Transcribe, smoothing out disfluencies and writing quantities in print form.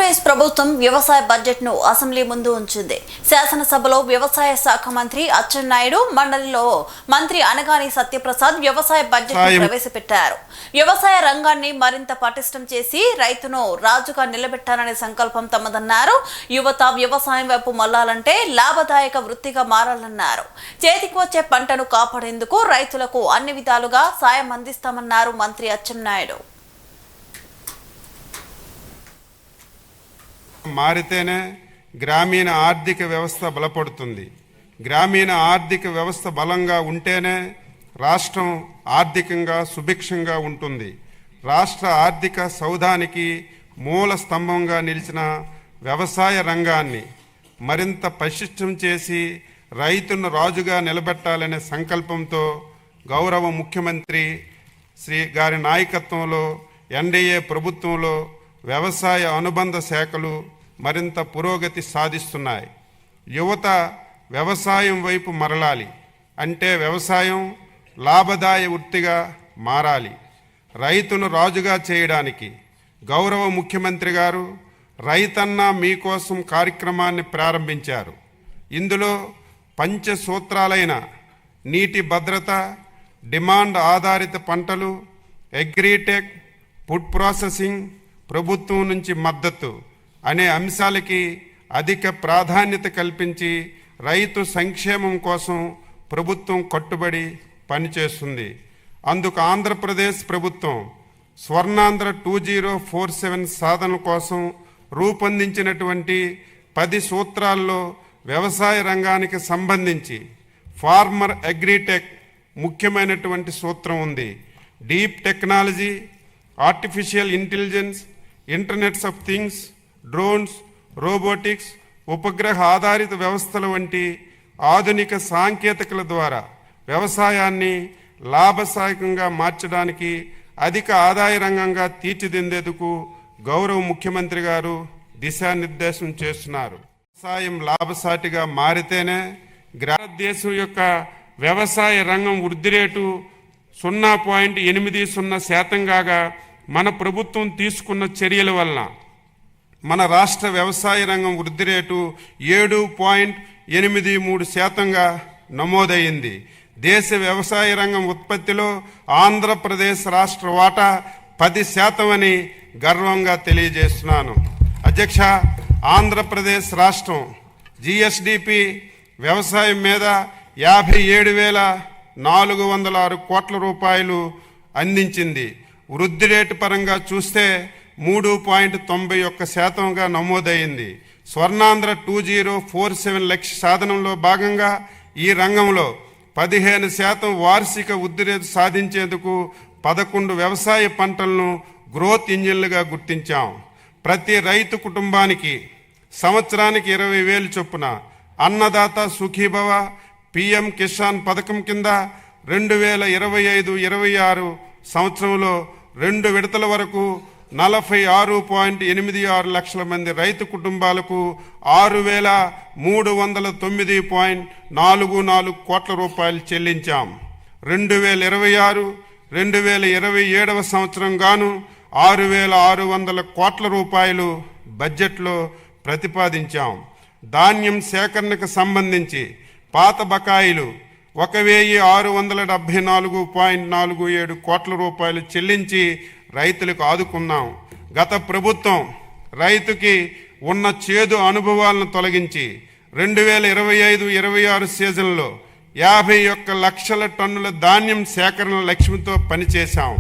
ఆంధ్రప్రదేశ్ ప్రభుత్వం వ్యవసాయ బడ్జెట్ ను అసెంబ్లీ ముందు ఉంచింది. శాసనసభలో వ్యవసాయ శాఖ మంత్రి అచ్చెన్నాయుడు, మండలిలో మంత్రి అనగాని సత్యప్రసాద్ వ్యవసాయ బడ్జెట్ ను ప్రవేశపెట్టారు. వ్యవసాయ రంగాన్ని మరింత పటిష్టం చేసి రైతును రాజుగా నిలబెట్టాలనే సంకల్పం తమదన్నారు. యువత వ్యవసాయం వైపు మళ్లాలంటే లాభదాయక వృత్తిగా మారాలన్నారు. చేతికి వచ్చే పంటను కాపాడేందుకు రైతులకు అన్ని విధాలుగా సాయం అందిస్తామన్నారు మంత్రి అచ్చెన్నాయుడు. మారితేనే గ్రామీణ ఆర్థిక వ్యవస్థ బలపడుతుంది. గ్రామీణ ఆర్థిక వ్యవస్థ బలంగా ఉంటేనే రాష్ట్రం ఆర్థికంగా సుభిక్షంగా ఉంటుంది. రాష్ట్ర ఆర్థిక సౌధానికి మూల స్తంభంగా నిలిచిన వ్యవసాయ రంగాన్ని మరింత పటిష్టం చేసి రైతును రాజుగా నిలబెట్టాలనే సంకల్పంతో గౌరవ ముఖ్యమంత్రి శ్రీ గారి నాయకత్వంలో ఎన్డీఏ ప్రభుత్వంలో వ్యవసాయ అనుబంధ శాఖలు మరింత పురోగతి సాధిస్తున్నాయి. యువత వ్యవసాయం వైపు మరలాలి అంటే వ్యవసాయం లాభదాయ వృత్తిగా మారాలి. రైతును రాజుగా చేయడానికి గౌరవ ముఖ్యమంత్రి గారు రైతన్న మీకోసం కార్యక్రమాన్ని ప్రారంభించారు. ఇందులో పంచసూత్రాలైన నీటి భద్రత, డిమాండ్ ఆధారిత పంటలు, అగ్రిటెక్, ఫుడ్ ప్రాసెసింగ్, ప్రభుత్వం నుంచి మద్దతు అనే అంశాలకి అధిక ప్రాధాన్యత కల్పించి రైతు సంక్షేమం కోసం ప్రభుత్వం కట్టుబడి పనిచేస్తుంది. అందుకు ఆంధ్రప్రదేశ్ ప్రభుత్వం స్వర్ణాంధ్ర 2047 సాధన కోసం రూపొందించినటువంటి 10 సూత్రాల్లో వ్యవసాయ రంగానికి సంబంధించి ఫార్మర్ అగ్రిటెక్ ముఖ్యమైనటువంటి సూత్రం ఉంది. Deep technology, artificial intelligence, internets of things, drones, robotics, ఉపగ్రహ ఆధారిత వ్యవస్థల వంటి ఆధునిక సాంకేతికల ద్వారా వ్యవసాయాన్ని లాభసాయకంగా మార్చడానికి అధిక ఆదాయ రంగంగా తీర్చిదిద్దేందుకు గౌరవ ముఖ్యమంత్రి గారు దిశానిర్దేశం చేస్తున్నారు. వ్యవసాయం లాభసాటిగా మారితేనే భారతదేశం యొక్క వ్యవసాయ రంగం వృద్ధి రేటు 0.80% కాగా మన ప్రభుత్వం తీసుకున్న చర్యల వలన మన రాష్ట్ర వ్యవసాయ రంగం వృద్ధి రేటు 7.83%గా నమోదయ్యింది. దేశ వ్యవసాయ రంగం ఉత్పత్తిలో ఆంధ్రప్రదేశ్ రాష్ట్ర వాటా 10% అని గర్వంగా తెలియజేస్తున్నాను. అధ్యక్ష, ఆంధ్రప్రదేశ్ రాష్ట్రం జిఎస్డిపి వ్యవసాయం మీద 57,406 కోట్ల రూపాయలు అందించింది. వృద్ధి రేటు పరంగా చూస్తే 3.91%గా నమోదైంది. స్వర్ణాంధ్ర 2047 లక్ష్య సాధనంలో భాగంగా ఈ రంగంలో 15% వార్షిక వృద్ధి రేటు సాధించేందుకు 11 వ్యవసాయ పంటలను గ్రోత్ ఇంజిన్లుగా గుర్తించాం. ప్రతి రైతు కుటుంబానికి సంవత్సరానికి 20,000 చొప్పున అన్నదాత సుఖీభవ పిఎం కిసాన్ పథకం కింద 2025-26 సంవత్సరంలో 2 విడతల వరకు 46.86 లక్షల మంది రైతు కుటుంబాలకు 6,309.44 కోట్ల రూపాయలు చెల్లించాం. 2026-2027 సంవత్సరం గాను 6,600 కోట్ల రూపాయలు బడ్జెట్లో ప్రతిపాదించాం. ధాన్యం సేకరణకు సంబంధించి పాత బకాయిలు 1,674.47 కోట్ల రూపాయలు చెల్లించి రైతులకు ఆదుకున్నాం. గత ప్రభుత్వం రైతుకి ఉన్న చేదు అనుభవాలను తొలగించి 2025-26 సీజన్లో 51 లక్షల టన్నుల ధాన్యం సేకరణ లక్ష్యంతో పనిచేశాం.